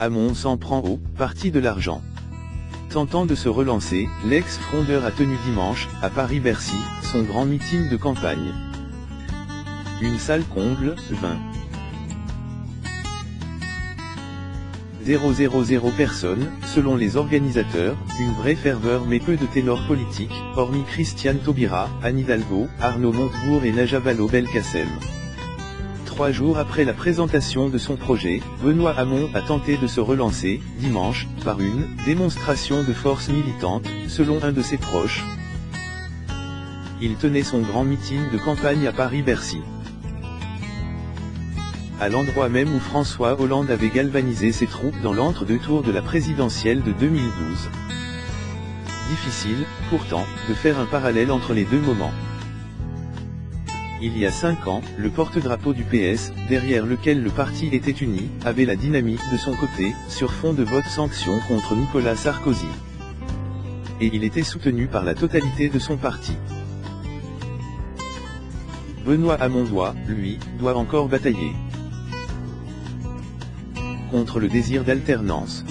Hamon s'en prend au parti de l'argent. Tentant de se relancer, l'ex-frondeur a tenu dimanche, à Paris-Bercy, son grand meeting de campagne. Une salle comble, 000 personnes, selon les organisateurs, une vraie ferveur mais peu de ténors politiques, hormis Christiane Taubira, Anne Hidalgo, Arnaud Montebourg et Najat Vallaud-Belkacem. 3 jours après la présentation de son projet, Benoît Hamon a tenté de se relancer, dimanche, par une démonstration de force militante, selon un de ses proches. Il tenait son grand meeting de campagne à Paris-Bercy. À l'endroit même où François Hollande avait galvanisé ses troupes dans l'entre-deux tours de la présidentielle de 2012. Difficile, pourtant, de faire un parallèle entre les deux moments. Il y a 5 ans, le porte-drapeau du PS, derrière lequel le parti était uni, avait la dynamique de son côté, sur fond de vote sanction contre Nicolas Sarkozy. Et il était soutenu par la totalité de son parti. Benoît Hamon doit encore batailler contre le désir d'alternance,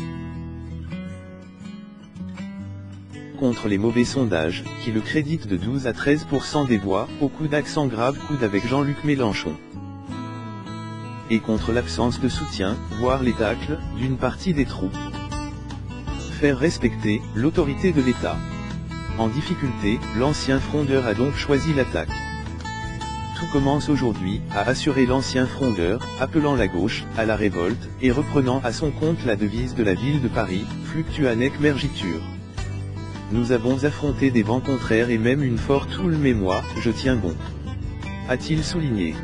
contre les mauvais sondages, qui le créditent de 12 à 13% des voix, au coup d'accent grave coude avec Jean-Luc Mélenchon. Et contre l'absence de soutien, voire les tacles, d'une partie des troupes. Faire respecter l'autorité de l'État. En difficulté, l'ancien frondeur a donc choisi l'attaque. Tout commence aujourd'hui, a assuré l'ancien frondeur, appelant la gauche à la révolte, et reprenant à son compte la devise de la ville de Paris, Fluctua nec mergitur. Nous avons affronté des vents contraires et même une forte houle, mais moi, je tiens bon. A-t-il souligné.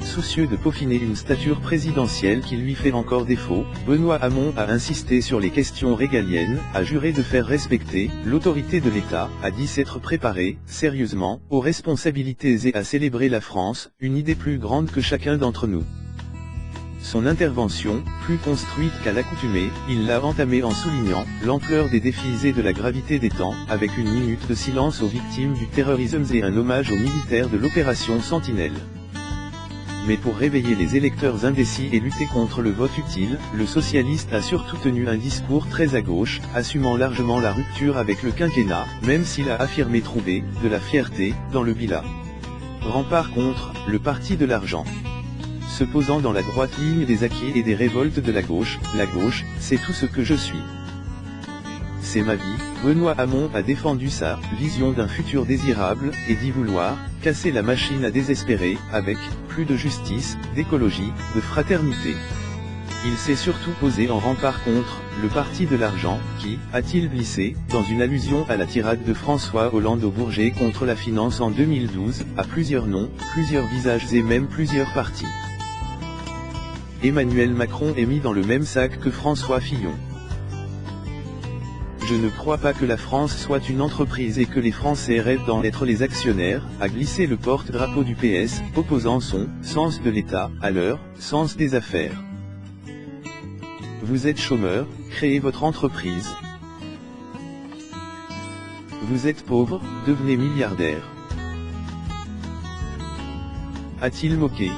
Soucieux de peaufiner une stature présidentielle qui lui fait encore défaut, Benoît Hamon a insisté sur les questions régaliennes, a juré de faire respecter l'autorité de l'État, a dit s'être préparé, sérieusement, aux responsabilités et à célébrer la France, une idée plus grande que chacun d'entre nous. Son intervention, plus construite qu'à l'accoutumée, il l'a entamée en soulignant l'ampleur des défis et de la gravité des temps, avec une minute de silence aux victimes du terrorisme et un hommage aux militaires de l'opération Sentinelle. Mais pour réveiller les électeurs indécis et lutter contre le vote utile, le socialiste a surtout tenu un discours très à gauche, assumant largement la rupture avec le quinquennat, même s'il a affirmé trouver de la fierté dans le bilan. Rempart contre le parti de l'argent. Se posant dans la droite ligne des acquis et des révoltes de la gauche, c'est tout ce que je suis. C'est ma vie. Benoît Hamon a défendu sa vision d'un futur désirable, et dit vouloir casser la machine à désespérer, avec plus de justice, d'écologie, de fraternité. Il s'est surtout posé en rempart contre le parti de l'argent, qui, a-t-il glissé, dans une allusion à la tirade de François Hollande au Bourget contre la finance en 2012, a plusieurs noms, plusieurs visages et même plusieurs partis. Emmanuel Macron est mis dans le même sac que François Fillon. Je ne crois pas que la France soit une entreprise et que les Français rêvent d'en être les actionnaires, a glissé le porte-drapeau du PS, opposant son sens de l'État à leur sens des affaires. Vous êtes chômeur, créez votre entreprise. Vous êtes pauvre, devenez milliardaire. A-t-il moqué.